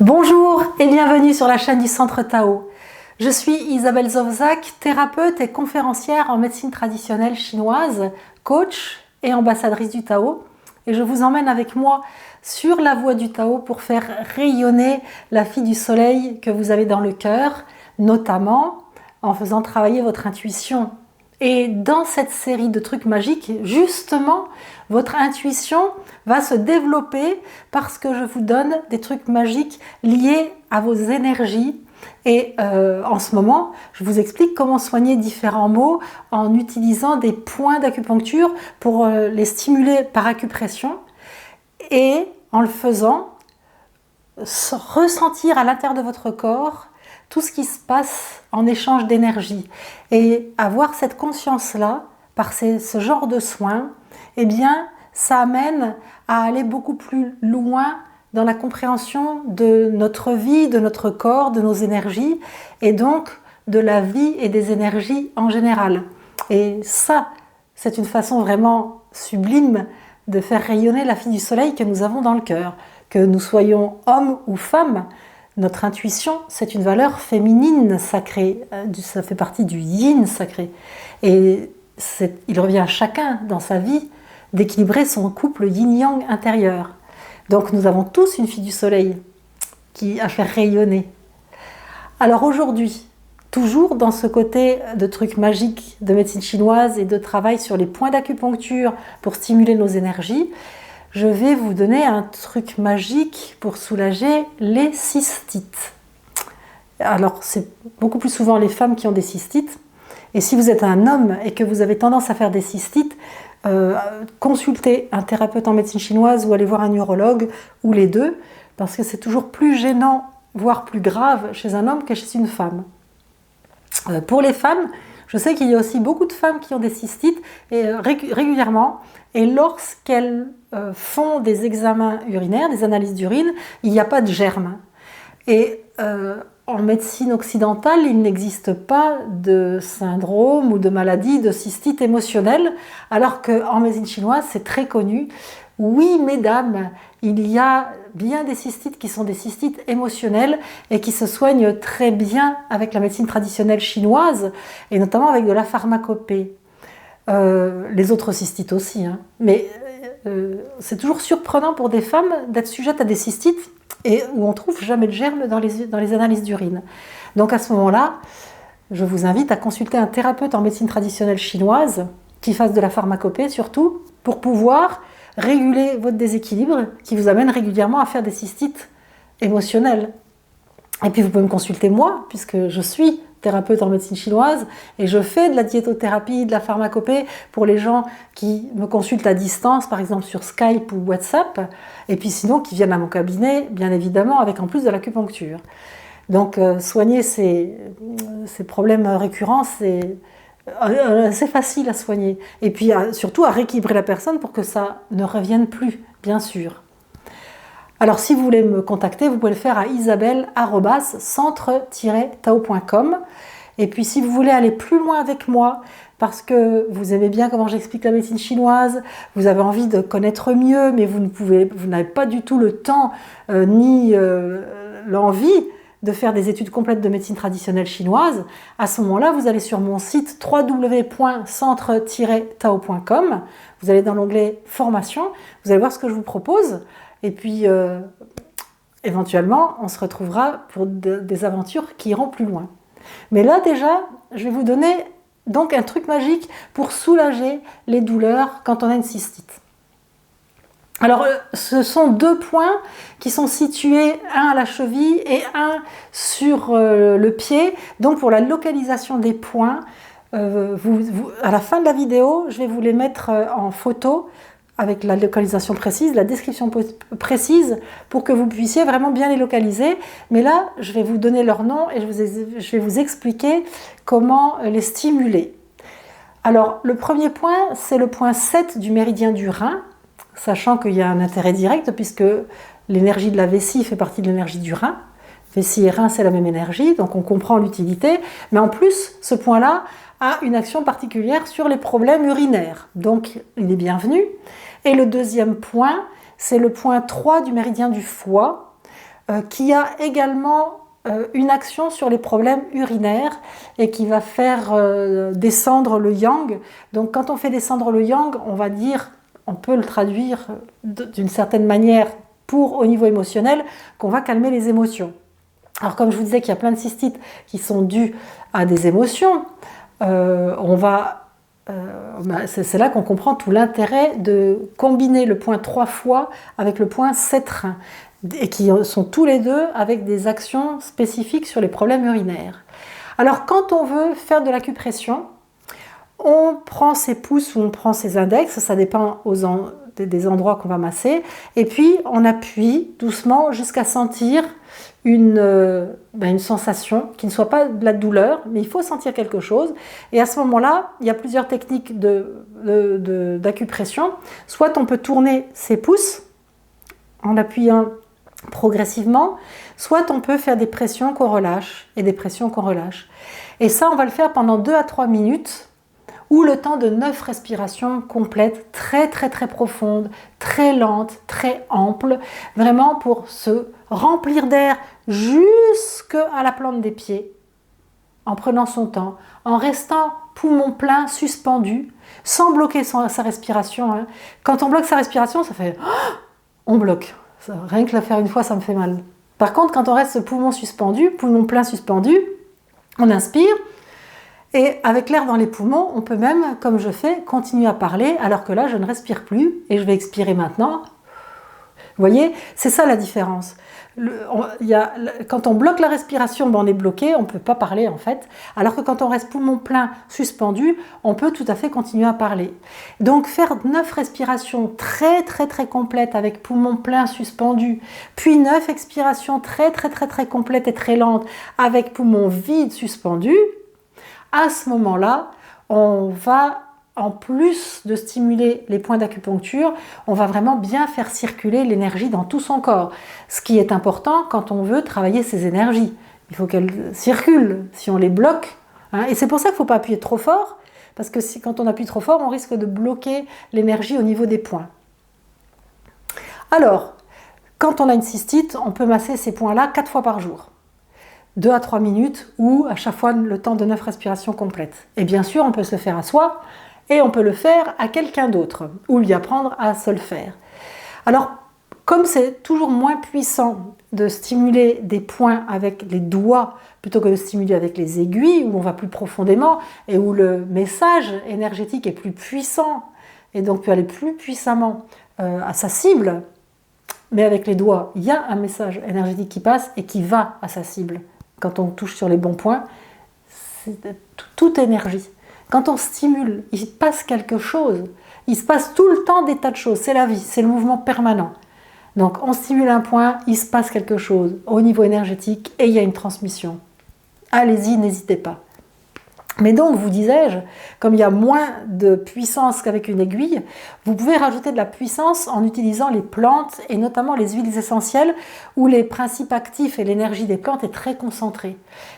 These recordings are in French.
Bonjour et bienvenue sur la chaîne du Centre Tao. Je suis Isabelle Zovzak, thérapeute et conférencière en médecine traditionnelle chinoise, coach et ambassadrice du Tao. Et je vous emmène avec moi sur la voie du Tao pour faire rayonner la fille du soleil que vous avez dans le cœur, notamment en faisant travailler votre intuition. Et dans cette série de trucs magiques, justement, votre intuition va se développer parce que je vous donne des trucs magiques liés à vos énergies. Et en ce moment, je vous explique comment soigner différents maux en utilisant des points d'acupuncture pour les stimuler par acupression et en le faisant ressentir à l'intérieur de votre corps tout ce qui se passe en échange d'énergie. Et avoir cette conscience-là, par ce genre de soins, eh bien, ça amène à aller beaucoup plus loin dans la compréhension de notre vie, de notre corps, de nos énergies, et donc de la vie et des énergies en général. Et ça, c'est une façon vraiment sublime de faire rayonner la fille du soleil que nous avons dans le cœur. Que nous soyons hommes ou femmes, notre intuition, c'est une valeur féminine sacrée, ça fait partie du yin sacré. Et il revient à chacun dans sa vie d'équilibrer son couple yin-yang intérieur. Donc nous avons tous une fille du soleil à faire rayonner. Alors aujourd'hui, toujours dans ce côté de trucs magiques de médecine chinoise et de travail sur les points d'acupuncture pour stimuler nos énergies, je vais vous donner un truc magique pour soulager les cystites. Alors, c'est beaucoup plus souvent les femmes qui ont des cystites. Et si vous êtes un homme et que vous avez tendance à faire des cystites, consultez un thérapeute en médecine chinoise ou allez voir un urologue, ou les deux, parce que c'est toujours plus gênant, voire plus grave chez un homme que chez une femme. Pour les femmes, je sais qu'il y a aussi beaucoup de femmes qui ont des cystites et, régulièrement, et lorsqu'elles font des examens urinaires, des analyses d'urine, il n'y a pas de germes. Et en médecine occidentale, il n'existe pas de syndrome ou de maladie de cystite émotionnelle, alors qu'en médecine chinoise, c'est très connu. Oui, mesdames, il y a bien des cystites qui sont des cystites émotionnelles et qui se soignent très bien avec la médecine traditionnelle chinoise, et notamment avec de la pharmacopée. Les autres cystites aussi, hein. Mais c'est toujours surprenant pour des femmes d'être sujettes à des cystites et où on ne trouve jamais de germes dans les analyses d'urine. Donc à ce moment-là, je vous invite à consulter un thérapeute en médecine traditionnelle chinoise qui fasse de la pharmacopée surtout, pour pouvoir réguler votre déséquilibre qui vous amène régulièrement à faire des cystites émotionnelles. Et puis vous pouvez me consulter moi, puisque je suis thérapeute en médecine chinoise et je fais de la diétothérapie, de la pharmacopée pour les gens qui me consultent à distance, par exemple sur Skype ou WhatsApp, et puis sinon qui viennent à mon cabinet, bien évidemment, avec en plus de l'acupuncture. Donc soigner ces problèmes récurrents, c'est facile à soigner. Et puis surtout à rééquilibrer la personne pour que ça ne revienne plus, bien sûr. Alors si vous voulez me contacter, vous pouvez le faire à isabelle@centre-tao.com. Et puis si vous voulez aller plus loin avec moi, parce que vous aimez bien comment j'explique la médecine chinoise, vous avez envie de connaître mieux, mais vous n'avez pas du tout le temps ni l'envie de faire des études complètes de médecine traditionnelle chinoise, à ce moment-là, vous allez sur mon site www.centre-tao.com, vous allez dans l'onglet « Formation », vous allez voir ce que je vous propose, et puis éventuellement, on se retrouvera pour des aventures qui iront plus loin. Mais là déjà, je vais vous donner donc un truc magique pour soulager les douleurs quand on a une cystite. Alors, ce sont deux points qui sont situés, un à la cheville et un sur le pied. Donc, pour la localisation des points, à la fin de la vidéo, je vais vous les mettre en photo avec la localisation précise, la description précise, pour que vous puissiez vraiment bien les localiser. Mais là, je vais vous donner leur nom et je vais vous expliquer comment les stimuler. Alors, le premier point, c'est le point 7 du méridien du rein, sachant qu'il y a un intérêt direct puisque l'énergie de la vessie fait partie de l'énergie du rein. Vessie et rein, c'est la même énergie, donc on comprend l'utilité. Mais en plus, ce point-là a une action particulière sur les problèmes urinaires. Donc, il est bienvenu. Et le deuxième point, c'est le point 3 du méridien du foie, qui a également une action sur les problèmes urinaires et qui va faire descendre le yang. Donc quand on fait descendre le yang, on va dire, on peut le traduire d'une certaine manière au niveau émotionnel, qu'on va calmer les émotions. Alors comme je vous disais qu'il y a plein de cystites qui sont dues à des émotions, c'est là qu'on comprend tout l'intérêt de combiner le point 3 fois avec le point 7 reins, et qui sont tous les deux avec des actions spécifiques sur les problèmes urinaires. Alors quand on veut faire de l'acupression, on prend ses pouces ou on prend ses index, ça dépend des endroits qu'on va masser, et puis on appuie doucement jusqu'à sentir une sensation qui ne soit pas de la douleur, mais il faut sentir quelque chose. Et à ce moment-là, il y a plusieurs techniques d'acupression. Soit on peut tourner ses pouces en appuyant progressivement, soit on peut faire des pressions qu'on relâche et des pressions qu'on relâche. Et ça, on va le faire pendant 2 à 3 minutes, ou le temps de 9 respirations complètes, très très très profondes, très lentes, très amples, vraiment pour se remplir d'air jusqu'à la plante des pieds, en prenant son temps, en restant poumon plein, suspendu, sans bloquer sa respiration. Hein. Quand on bloque sa respiration, ça fait on bloque. Rien que la faire une fois, ça me fait mal. Par contre, quand on reste poumon suspendu, poumon plein suspendu, on inspire. Et avec l'air dans les poumons, on peut même, comme je fais, continuer à parler, alors que là, je ne respire plus et je vais expirer maintenant. Vous voyez, c'est ça la différence. Quand on bloque la respiration, on est bloqué, on ne peut pas parler en fait. Alors que quand on reste poumon plein, suspendu, on peut tout à fait continuer à parler. Donc faire 9 respirations très très très complètes avec poumon plein, suspendu, puis 9 expirations très très très très complètes et très lentes avec poumon vide, suspendu. À ce moment-là, on va, en plus de stimuler les points d'acupuncture, on va vraiment bien faire circuler l'énergie dans tout son corps. Ce qui est important quand on veut travailler ces énergies. Il faut qu'elles circulent. Si on les bloque, hein, et c'est pour ça qu'il ne faut pas appuyer trop fort, parce que quand on appuie trop fort, on risque de bloquer l'énergie au niveau des points. Alors, quand on a une cystite, on peut masser ces points-là 4 fois par jour. 2 à 3 minutes ou à chaque fois le temps de 9 respirations complètes. Et bien sûr, on peut se le faire à soi et on peut le faire à quelqu'un d'autre ou lui apprendre à se le faire. Alors, comme c'est toujours moins puissant de stimuler des points avec les doigts plutôt que de stimuler avec les aiguilles où on va plus profondément et où le message énergétique est plus puissant et donc peut aller plus puissamment à sa cible, mais avec les doigts, il y a un message énergétique qui passe et qui va à sa cible. Quand on touche sur les bons points, c'est toute énergie. Quand on stimule, il se passe quelque chose. Il se passe tout le temps des tas de choses. C'est la vie, c'est le mouvement permanent. Donc on stimule un point, il se passe quelque chose au niveau énergétique et il y a une transmission. Allez-y, n'hésitez pas. Mais donc, vous disais-je, comme il y a moins de puissance qu'avec une aiguille, vous pouvez rajouter de la puissance en utilisant les plantes et notamment les huiles essentielles où les principes actifs et l'énergie des plantes est très concentrée.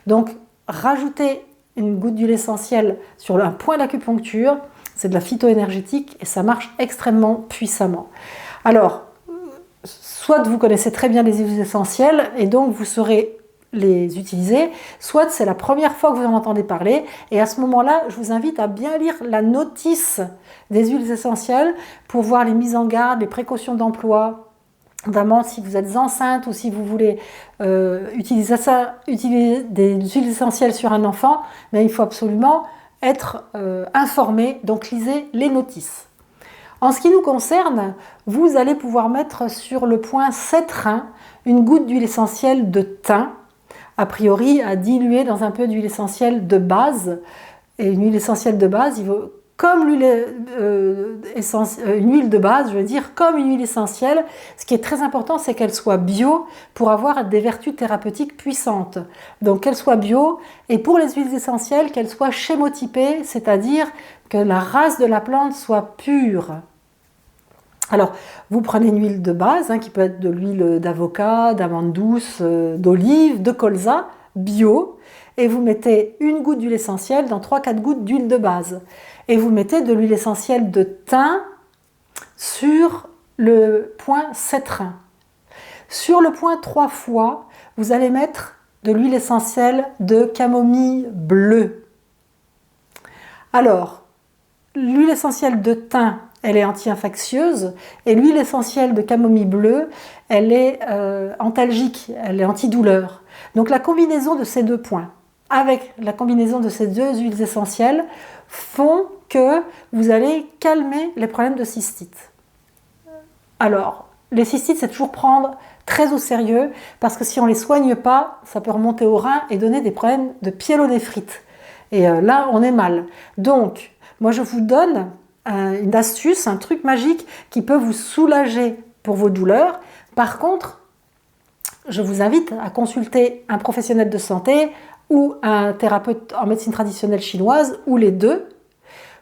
Donc, rajouter une goutte d'huile essentielle sur un point d'acupuncture, c'est de la phytoénergétique et ça marche extrêmement puissamment. Alors, soit vous connaissez très bien les huiles essentielles et donc vous saurez les utiliser, soit c'est la première fois que vous en entendez parler et à ce moment-là, je vous invite à bien lire la notice des huiles essentielles pour voir les mises en garde, les précautions d'emploi, notamment si vous êtes enceinte ou si vous voulez utiliser des huiles essentielles sur un enfant, mais il faut absolument être informé, donc lisez les notices. En ce qui nous concerne, vous allez pouvoir mettre sur le point 7 reins une goutte d'huile essentielle de thym, a priori à diluer dans un peu d'huile essentielle de base. Et une huile essentielle de base, il vaut comme une huile de base, je veux dire, comme une huile essentielle. Ce qui est très important, c'est qu'elle soit bio pour avoir des vertus thérapeutiques puissantes. Donc qu'elle soit bio, et pour les huiles essentielles, qu'elle soit chémotypée, c'est-à-dire que la race de la plante soit pure. Alors, vous prenez une huile de base, qui peut être de l'huile d'avocat, d'amande douce, d'olive, de colza, bio, et vous mettez une goutte d'huile essentielle dans 3-4 gouttes d'huile de base. Et vous mettez de l'huile essentielle de thym sur le point 7 reins. Sur le point 3 fois, vous allez mettre de l'huile essentielle de camomille bleue. Alors, l'huile essentielle de thym, elle est anti-infectieuse, et l'huile essentielle de camomille bleue, elle est antalgique, elle est antidouleur. Donc la combinaison de ces deux points, avec la combinaison de ces deux huiles essentielles, font que vous allez calmer les problèmes de cystite. Alors, les cystites, c'est toujours prendre très au sérieux, parce que si on ne les soigne pas, ça peut remonter au rein et donner des problèmes de pyélonéphrite. Et là, on est mal. Donc, moi, je vous donne une astuce, un truc magique qui peut vous soulager pour vos douleurs. Par contre, je vous invite à consulter un professionnel de santé ou un thérapeute en médecine traditionnelle chinoise, ou les deux,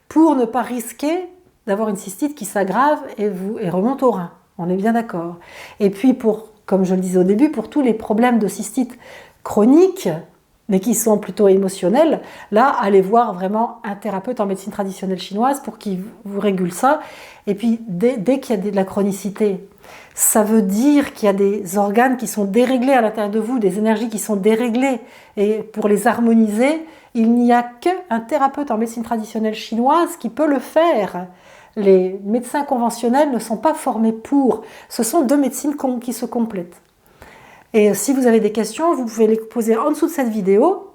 pour ne pas risquer d'avoir une cystite qui s'aggrave et remonte au rein. On est bien d'accord. Et puis, comme je le disais au début, pour tous les problèmes de cystite chroniques, mais qui sont plutôt émotionnels, là, allez voir vraiment un thérapeute en médecine traditionnelle chinoise pour qu'il vous régule ça. Et puis, dès qu'il y a de la chronicité, ça veut dire qu'il y a des organes qui sont déréglés à l'intérieur de vous, des énergies qui sont déréglées. Et pour les harmoniser, il n'y a qu'un thérapeute en médecine traditionnelle chinoise qui peut le faire. Les médecins conventionnels ne sont pas formés pour. Ce sont deux médecines qui se complètent. Et si vous avez des questions, vous pouvez les poser en dessous de cette vidéo.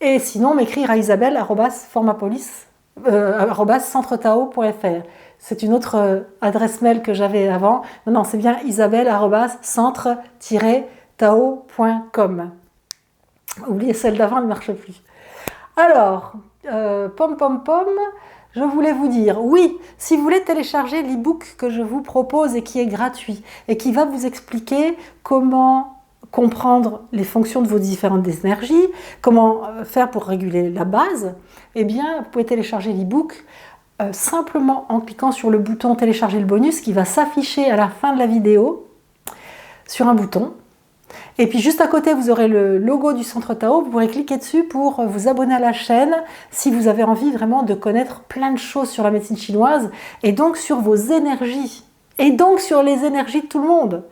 Et sinon, m'écrire à isabelle@centretao.fr. C'est une autre adresse mail que j'avais avant. Non, c'est bien isabelle@centre-tao.com. Oubliez celle d'avant, elle ne marche plus. Alors, je voulais vous dire, oui, si vous voulez télécharger l'e-book que je vous propose et qui est gratuit et qui va vous expliquer comment comprendre les fonctions de vos différentes énergies, comment faire pour réguler la base, eh bien, vous pouvez télécharger l'e-book simplement en cliquant sur le bouton télécharger le bonus qui va s'afficher à la fin de la vidéo sur un bouton. Et puis juste à côté, vous aurez le logo du Centre Tao. Vous pourrez cliquer dessus pour vous abonner à la chaîne si vous avez envie vraiment de connaître plein de choses sur la médecine chinoise et donc sur vos énergies et donc sur les énergies de tout le monde.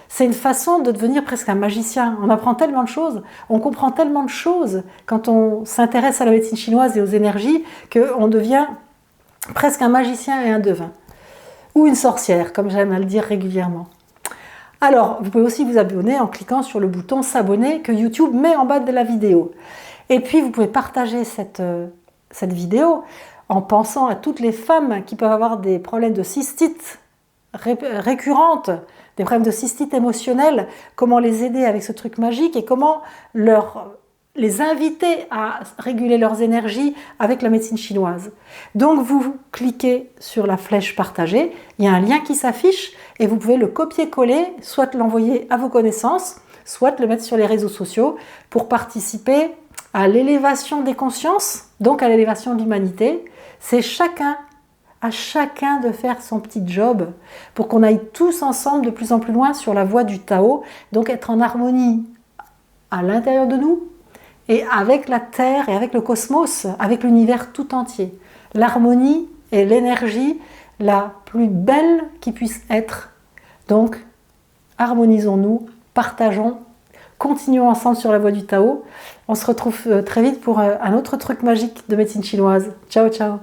C'est une façon de devenir presque un magicien. On apprend tellement de choses, on comprend tellement de choses quand on s'intéresse à la médecine chinoise et aux énergies qu'on devient presque un magicien et un devin. Ou une sorcière, comme j'aime à le dire régulièrement. Alors, vous pouvez aussi vous abonner en cliquant sur le bouton s'abonner que YouTube met en bas de la vidéo. Et puis, vous pouvez partager cette vidéo en pensant à toutes les femmes qui peuvent avoir des problèmes de cystite récurrentes, des problèmes de cystite émotionnelle, comment les aider avec ce truc magique et comment les inviter à réguler leurs énergies avec la médecine chinoise. Donc vous cliquez sur la flèche partagée, il y a un lien qui s'affiche et vous pouvez le copier-coller, soit l'envoyer à vos connaissances, soit le mettre sur les réseaux sociaux pour participer à l'élévation des consciences, donc à l'élévation de l'humanité. C'est à chacun de faire son petit job pour qu'on aille tous ensemble de plus en plus loin sur la voie du Tao, donc être en harmonie à l'intérieur de nous, et avec la Terre et avec le cosmos, avec l'univers tout entier. L'harmonie est l'énergie la plus belle qui puisse être. Donc, harmonisons-nous, partageons, continuons ensemble sur la voie du Tao. On se retrouve très vite pour un autre truc magique de médecine chinoise. Ciao, ciao!